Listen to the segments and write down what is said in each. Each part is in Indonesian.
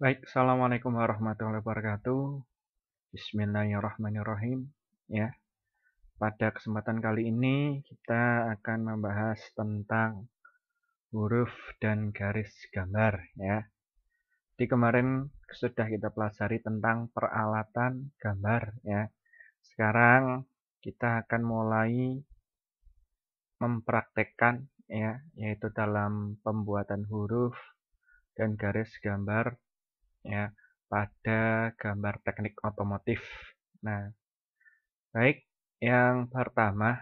Baik, assalamualaikum warahmatullahi wabarakatuh. Bismillahirrahmanirrahim. Ya, pada kesempatan kali ini kita akan membahas tentang huruf dan garis gambar. Ya, di kemarin sudah kita pelajari tentang peralatan gambar. Ya, sekarang kita akan mulai mempraktekkan, ya, yaitu dalam pembuatan huruf dan garis gambar, ya, pada gambar teknik otomotif. Nah, baik, yang pertama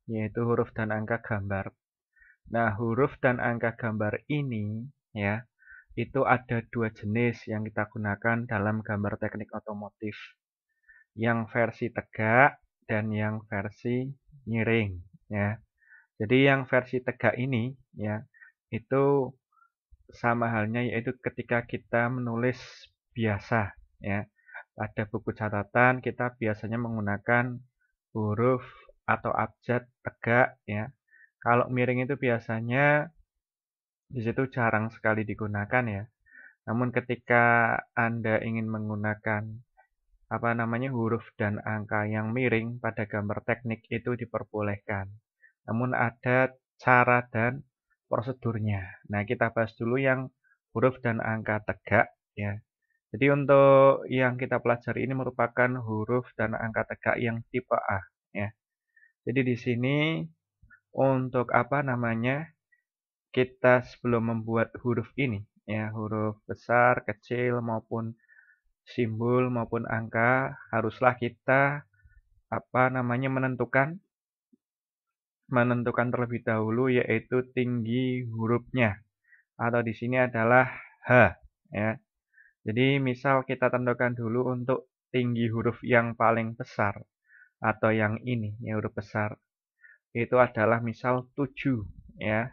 yaitu huruf dan angka gambar. Nah, huruf dan angka gambar ini, ya, itu ada dua jenis yang kita gunakan dalam gambar teknik otomotif. Yang versi tegak dan yang versi miring, ya. Jadi yang versi tegak ini, ya, itu sama halnya yaitu ketika kita menulis biasa, ya. Pada buku catatan kita biasanya menggunakan huruf atau abjad tegak, ya. Kalau miring itu biasanya di situ jarang sekali digunakan, ya. Namun ketika Anda ingin menggunakan huruf dan angka yang miring pada gambar teknik itu diperbolehkan. Namun ada cara dan prosedurnya. Nah, kita bahas dulu yang huruf dan angka tegak, ya. Jadi untuk yang kita pelajari ini merupakan huruf dan angka tegak yang tipe A, ya. Jadi di sini untuk kita sebelum membuat huruf ini, ya, huruf besar, kecil maupun simbol maupun angka, haruslah kita menentukan terlebih dahulu yaitu tinggi hurufnya atau di sini adalah H, ya. Jadi misal kita tentukan dulu untuk tinggi huruf yang paling besar atau yang ini, ya, huruf besar. Itu adalah misal 7, ya.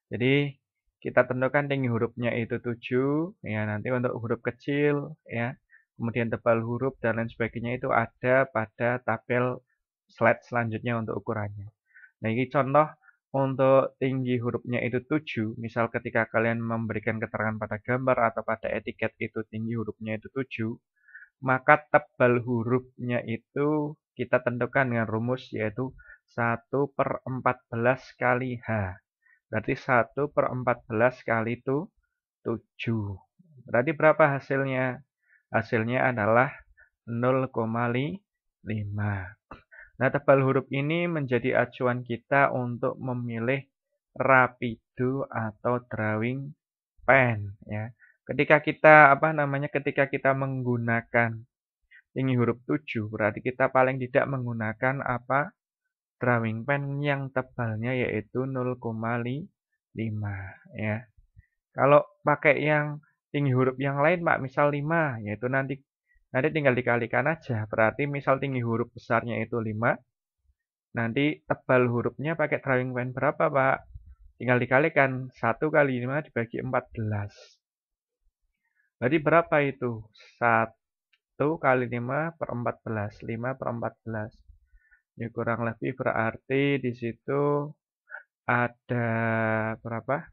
Jadi kita tentukan tinggi hurufnya itu 7, ya, nanti untuk huruf kecil, ya, kemudian tebal huruf dan lain sebagainya itu ada pada tabel slide selanjutnya untuk ukurannya. Nah, ini contoh untuk tinggi hurufnya itu 7, misal ketika kalian memberikan keterangan pada gambar atau pada etiket itu tinggi hurufnya itu 7, maka tebal hurufnya itu kita tentukan dengan rumus yaitu 1/14 kali H. Berarti 1/14 kali itu 7. Berarti berapa hasilnya? Hasilnya adalah 0,5. Nah, tebal huruf ini menjadi acuan kita untuk memilih rapido atau drawing pen, ya. Ketika kita menggunakan tinggi huruf 7, berarti kita paling tidak menggunakan drawing pen yang tebalnya yaitu 0,5, ya. Kalau pakai yang tinggi huruf yang lain, Pak, misal 5, yaitu nanti nanti tinggal dikalikan aja. Berarti misal tinggi huruf besarnya itu 5, nanti tebal hurufnya pakai drawing pen berapa, Pak? Tinggal dikalikan 1 kali 5 dibagi 14. Berarti berapa itu? 1 kali 5/14. 5/14. Ini kurang lebih berarti di situ ada berapa?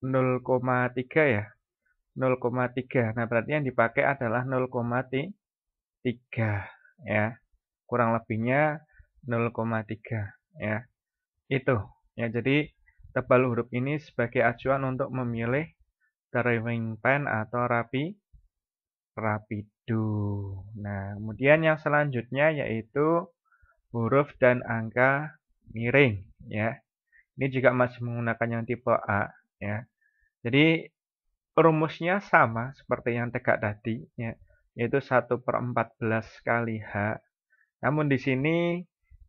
0,3, ya. 0,3. Nah, berarti yang dipakai adalah 0,3, ya. Kurang lebihnya 0,3, ya. Itu, ya. Jadi tebal huruf ini sebagai acuan untuk memilih drawing pen atau rapido. Nah, kemudian yang selanjutnya yaitu huruf dan angka miring, ya. Ini juga masih menggunakan yang tipe A, ya. Jadi rumusnya sama seperti yang tegak tadi, ya, yaitu 1/14 kali H. Namun di sini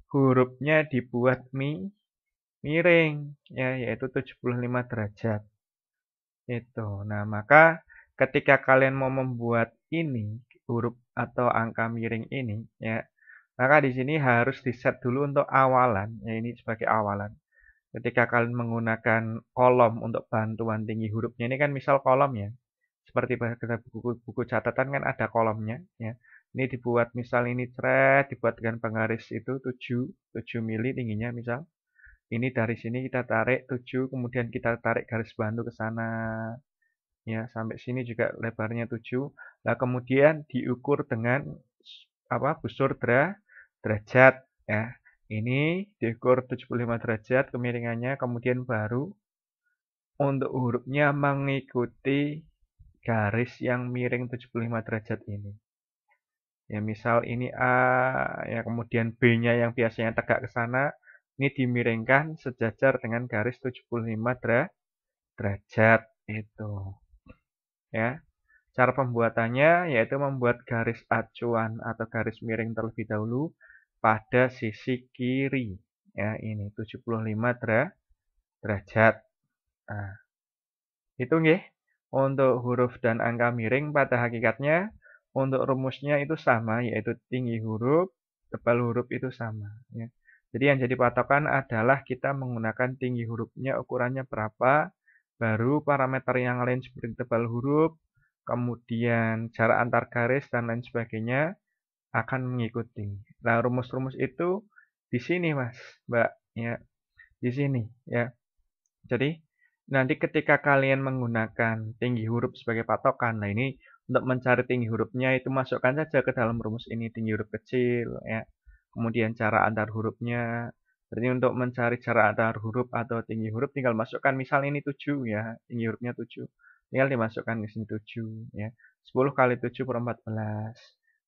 hurufnya dibuat miring, ya, yaitu 75 derajat. Itu. Nah, maka ketika kalian mau membuat ini, huruf atau angka miring ini, ya, maka di sini harus di-set dulu untuk awalan, ya, ini sebagai awalan. Ketika kalian menggunakan kolom untuk bantuan tinggi hurufnya, ini kan misal kolom, ya. Seperti pada buku catatan kan ada kolomnya, ya. Ini dibuat misal ini dibuat dengan penggaris itu 7 mili tingginya misal. Ini dari sini kita tarik 7, kemudian kita tarik garis bantu ke sana. ya, sampai sini juga lebarnya 7. Nah, kemudian diukur dengan busur derajat ya. Ini diukur 75 derajat kemiringannya, kemudian baru untuk hurufnya mengikuti garis yang miring 75 derajat ini. Ya, misal ini A, ya kemudian B-nya yang biasanya tegak ke sana, ini dimiringkan sejajar dengan garis 75 derajat itu. Ya. Cara pembuatannya yaitu membuat garis acuan atau garis miring terlebih dahulu pada sisi kiri. Ya, ini 75 derajat. Nah, itu nggih. Untuk huruf dan angka miring pada hakikatnya untuk rumusnya itu sama, yaitu tinggi huruf, tebal huruf itu sama. Ya. Jadi yang jadi patokan adalah kita menggunakan tinggi hurufnya ukurannya berapa, baru parameter yang lain seperti tebal huruf, kemudian jarak antar garis dan lain sebagainya akan mengikuti. Nah, rumus-rumus itu di sini, Mas, Mbak, ya, di sini, ya. Jadi, nanti ketika kalian menggunakan tinggi huruf sebagai patokan, nah ini untuk mencari tinggi hurufnya itu masukkan saja ke dalam rumus ini tinggi huruf kecil, ya. Kemudian cara antar hurufnya. Berarti untuk mencari cara antar huruf atau tinggi huruf tinggal masukkan misal ini 7 ya, tinggi hurufnya 7. Tinggal dimasukkan ke sini 7 ya. 10 kali 7 per 14.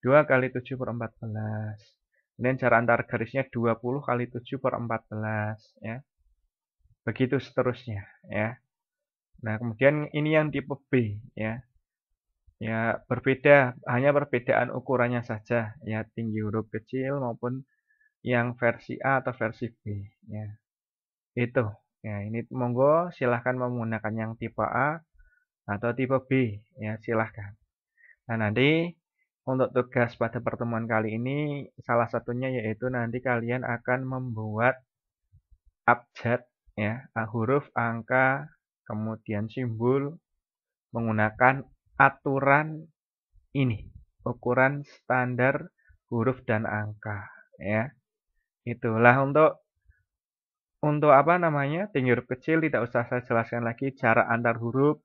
2 kali 7 per 14. Kemudian cara antar garisnya 20 kali 7 per 14 ya. Begitu seterusnya ya. Nah, kemudian ini yang tipe B ya. Ya, berbeda, hanya perbedaan ukurannya saja ya, tinggi huruf kecil maupun yang versi A atau versi B ya. Itu. Ya, ini monggo silahkan menggunakan yang tipe A atau tipe B ya, silahkan. Nah, nanti untuk tugas pada pertemuan kali ini salah satunya yaitu nanti kalian akan membuat abjad ya, huruf, angka, kemudian simbol menggunakan aturan ini, ukuran standar huruf dan angka ya. Itulah untuk apa namanya, tinggi huruf kecil tidak usah saya jelaskan lagi cara antar huruf,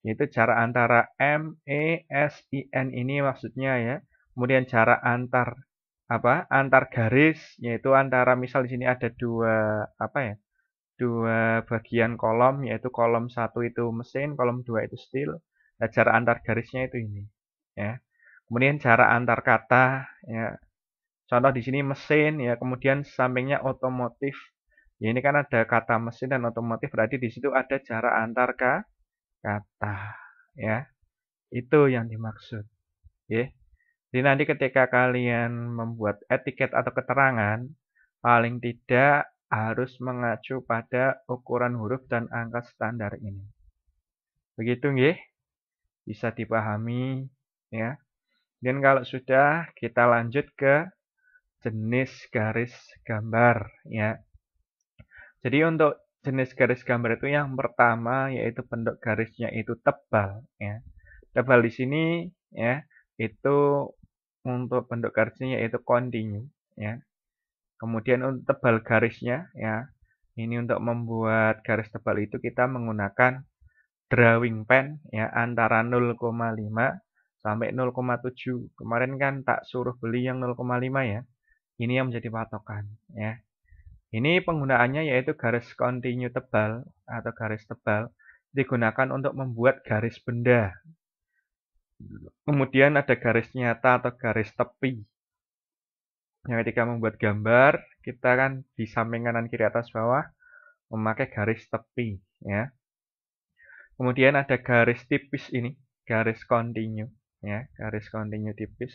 yaitu cara antara M, E, S, I, N ini maksudnya ya. Kemudian cara antar garis, yaitu antara misal di sini ada dua bagian kolom, yaitu kolom 1 itu mesin, kolom 2 itu steel. Nah, cara antar garisnya itu ini ya. Kemudian cara antar kata ya. Contoh di sini mesin ya, kemudian sampingnya otomotif. Ya, ini kan ada kata mesin dan otomotif, berarti di situ ada jarak antar kata ya. Itu yang dimaksud. Ya. Jadi nanti ketika kalian membuat etiket atau keterangan, paling tidak harus mengacu pada ukuran huruf dan angka standar ini. Begitu nggih? Bisa dipahami ya. Dan kalau sudah kita lanjut ke jenis garis gambar ya. Jadi untuk jenis garis gambar itu yang pertama yaitu bentuk garisnya itu tebal ya. Tebal di sini ya itu untuk bentuk garisnya yaitu kontinu ya. Kemudian untuk tebal garisnya ya. Ini untuk membuat garis tebal itu kita menggunakan drawing pen ya antara 0,5 sampai 0,7. Kemarin kan tak suruh beli yang 0,5 ya. Ini yang menjadi patokan ya. Ini penggunaannya yaitu garis kontinu tebal atau garis tebal digunakan untuk membuat garis benda. Kemudian ada garis nyata atau garis tepi. Yang ketika membuat gambar, kita kan di samping kanan kiri atas bawah memakai garis tepi ya. Kemudian ada garis tipis ini, garis kontinu ya, garis kontinu tipis.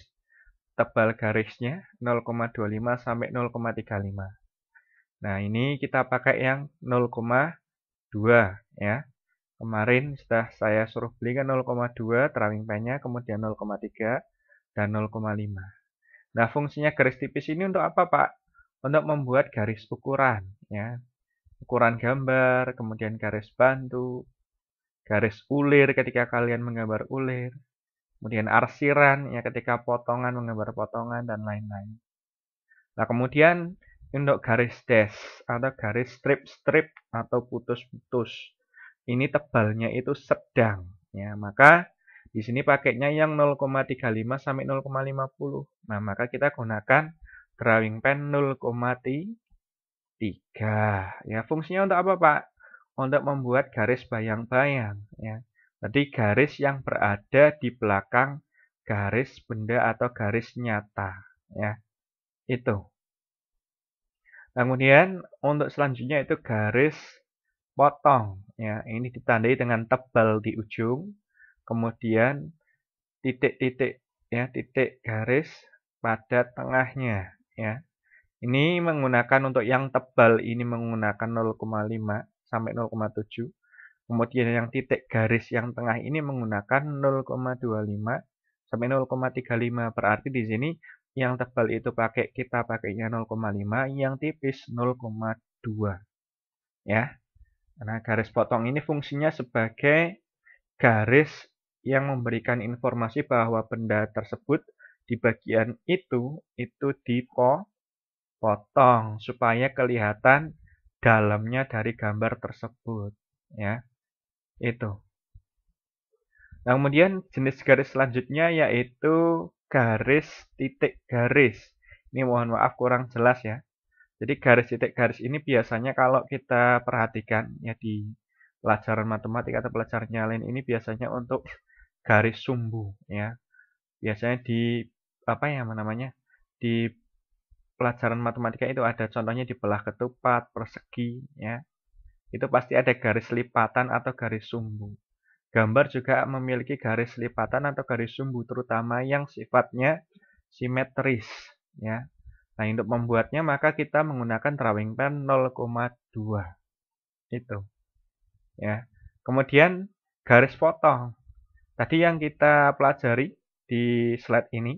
Tebal garisnya 0,25 sampai 0,35. Nah, ini kita pakai yang 0,2 ya. Kemarin sudah saya suruh beli kan 0,2 drawing pen-nya, kemudian 0,3 dan 0,5. Nah, fungsinya garis tipis ini untuk apa, Pak? Untuk membuat garis ukuran ya. Ukuran gambar, kemudian garis bantu, garis ulir ketika kalian menggambar ulir, kemudian arsiran ya ketika potongan menggambar potongan dan lain-lain. Nah, kemudian untuk garis dash atau garis strip-strip atau putus-putus. Ini tebalnya itu sedang Ya, maka di sini pakainya yang 0,35 sampai 0,50. Nah, maka kita gunakan drawing pen 0,3. Ya, fungsinya untuk apa, Pak? Untuk membuat garis bayang-bayang, ya. Jadi garis yang berada di belakang garis benda atau garis nyata, ya. Itu. Kemudian untuk selanjutnya itu garis potong, ya. Ini ditandai dengan tebal di ujung, kemudian titik-titik, ya, titik garis pada tengahnya, ya. Ini menggunakan untuk yang tebal ini menggunakan 0,5 sampai 0,7. Kemudian yang titik garis yang tengah ini menggunakan 0,25 sampai 0,35. Berarti di sini yang tebal itu kita pakainya 0,5, yang tipis 0,2, ya. Nah, garis potong ini fungsinya sebagai garis yang memberikan informasi bahwa benda tersebut di bagian itu dipotong supaya kelihatan dalamnya dari gambar tersebut, ya. Itu. Nah, kemudian jenis garis selanjutnya yaitu garis titik garis. Ini mohon maaf kurang jelas ya. Jadi garis titik garis ini biasanya kalau kita perhatikan ya di pelajaran matematika atau pelajaran yang lain ini biasanya untuk garis sumbu ya. Biasanya di apa ya namanya? Di pelajaran matematika itu ada contohnya di belah ketupat, persegi ya. Itu pasti ada garis lipatan atau garis sumbu. Gambar juga memiliki garis lipatan atau garis sumbu, terutama yang sifatnya simetris. Ya. Nah, untuk membuatnya maka kita menggunakan drawing pen 0,2. Itu. Ya. Kemudian garis potong. Tadi yang kita pelajari di slide ini,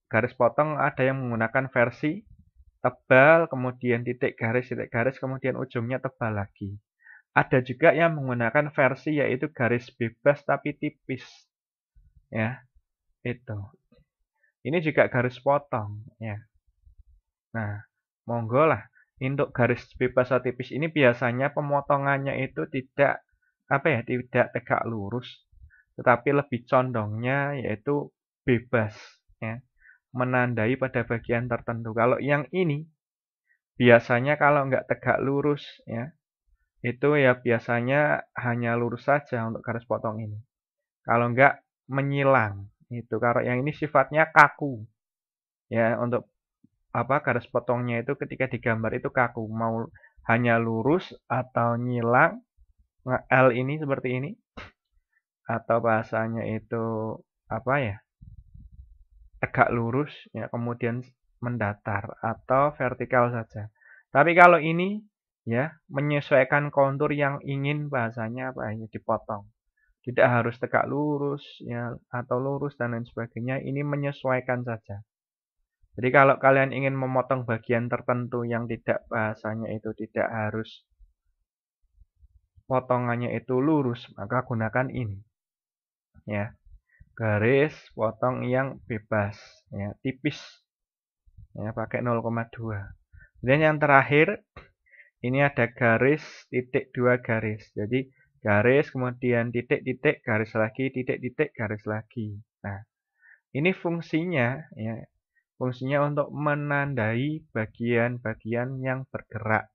garis potong ada yang menggunakan versi tebal, kemudian titik garis, kemudian ujungnya tebal lagi. Ada juga yang menggunakan versi yaitu garis bebas tapi tipis. Ya, itu. Ini juga garis potong, ya. Nah, monggo lah. Untuk garis bebas atau tipis ini biasanya pemotongannya itu tidak tidak tegak lurus, tetapi lebih condongnya yaitu bebas, ya. Menandai pada bagian tertentu. Kalau yang ini biasanya kalau nggak tegak lurus, ya, itu ya biasanya hanya lurus saja untuk garis potong ini. Kalau enggak menyilang. Itu kalau yang ini sifatnya kaku. Ya, untuk garis potongnya itu ketika digambar itu kaku, mau hanya lurus atau nyilang. L ini seperti ini atau bahasanya itu tegak lurus ya kemudian mendatar atau vertikal saja. Tapi kalau ini ya menyesuaikan kontur yang ingin bahasanya dipotong. Tidak harus tegak lurus ya atau lurus dan lain sebagainya, ini menyesuaikan saja. Jadi kalau kalian ingin memotong bagian tertentu yang tidak bahasanya itu tidak harus potongannya itu lurus, maka gunakan ini. Ya. Garis potong yang bebas ya, tipis. Ya, pakai 0,2. Dan yang terakhir ini ada garis titik 2 garis. Jadi garis kemudian titik-titik garis lagi, titik-titik garis lagi. Nah, ini fungsinya ya, fungsinya untuk menandai bagian-bagian yang bergerak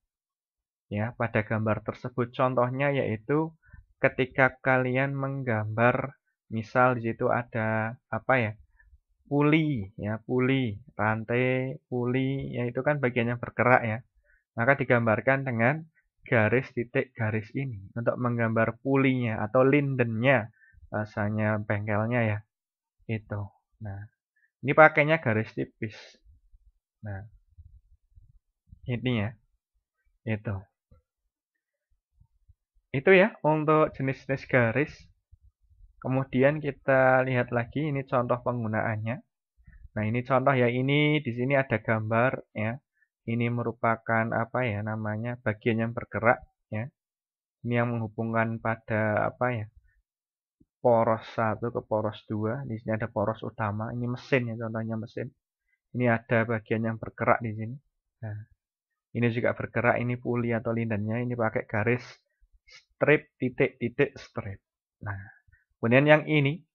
ya pada gambar tersebut. Contohnya yaitu ketika kalian menggambar misal di situ ada puli ya, puli, rantai, puli, ya itu kan bagian yang bergerak ya. Maka digambarkan dengan garis titik garis ini untuk menggambar pulinya atau lindennya bahasanya bengkelnya ya. Itu. Nah, ini pakainya garis tipis. Nah, ini ya. Itu. Itu ya untuk jenis-jenis garis. Kemudian kita lihat lagi ini contoh penggunaannya. Nah, ini contoh ya, ini di sini ada gambar ya. Ini merupakan bagian yang bergerak ya. Ini yang menghubungkan pada poros 1 ke poros 2. Di sini ada poros utama, ini mesin ya, contohnya mesin. Ini ada bagian yang bergerak di sini. Nah, ini juga bergerak, ini puli atau lindennya, ini pakai garis strip titik-titik strip. Nah, Kemudian yang ini,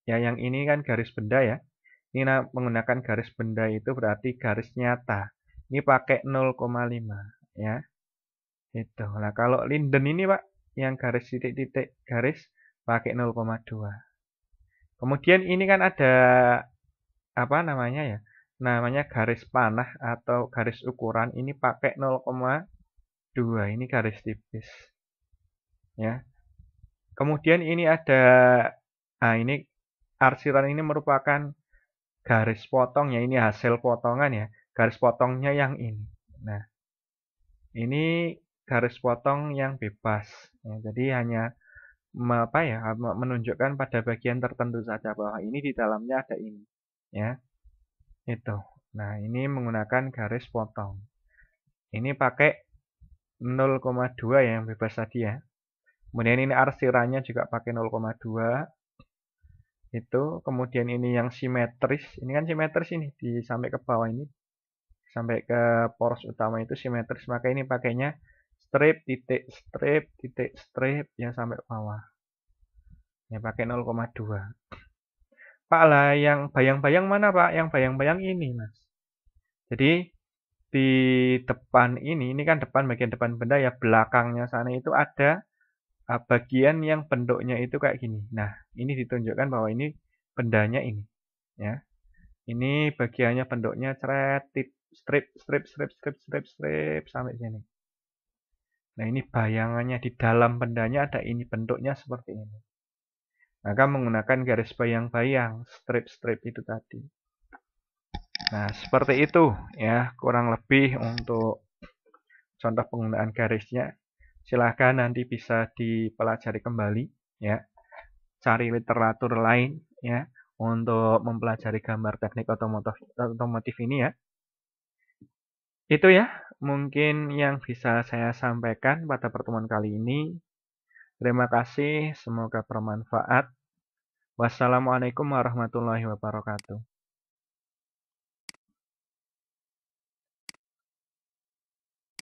ya yang ini kan garis benda ya. Ini menggunakan garis benda itu berarti garis nyata. Ini pakai 0,5 ya. Itu. Nah, kalau linden ini Pak, yang garis titik-titik garis pakai 0,2. Kemudian ini kan ada apa namanya ya? Namanya garis panah atau garis ukuran ini pakai 0,2. Ini garis tipis. Ya. Kemudian ini ada ini arsiran ini merupakan garis potong ya, ini hasil potongan ya. Garis potongnya yang ini. Nah, ini garis potong yang bebas. Ya, jadi hanya menunjukkan pada bagian tertentu saja bahwa ini di dalamnya ada ini. Ya, itu. Nah, ini menggunakan garis potong. Ini pakai 0,2 ya yang bebas tadi ya. Kemudian ini arsirannya juga pakai 0,2. Itu kemudian ini yang simetris, ini kan simetris ini sampai ke bawah ini, sampai ke poros utama itu simetris, maka ini pakainya strip titik strip yang sampai bawah ya, pakai 0,2. Pak lah yang bayang-bayang mana Pak? Yang bayang-bayang ini Mas. Jadi di depan ini kan depan, bagian depan benda ya, belakangnya sana itu ada bagian yang bentuknya itu kayak gini. Nah, ini ditunjukkan bahwa ini bendanya ini ya. Ini bagiannya bentuknya strip sampai sini. Nah, ini bayangannya di dalam bendanya ada ini, bentuknya seperti ini. Maka menggunakan garis bayang-bayang, strip-strip itu tadi. Nah, seperti itu ya, kurang lebih untuk contoh penggunaan garisnya. Silahkan nanti bisa dipelajari kembali ya. Cari literatur lain ya untuk mempelajari gambar teknik otomotif ini ya. Itu ya, mungkin yang bisa saya sampaikan pada pertemuan kali ini. Terima kasih, semoga bermanfaat. Wassalamualaikum warahmatullahi wabarakatuh.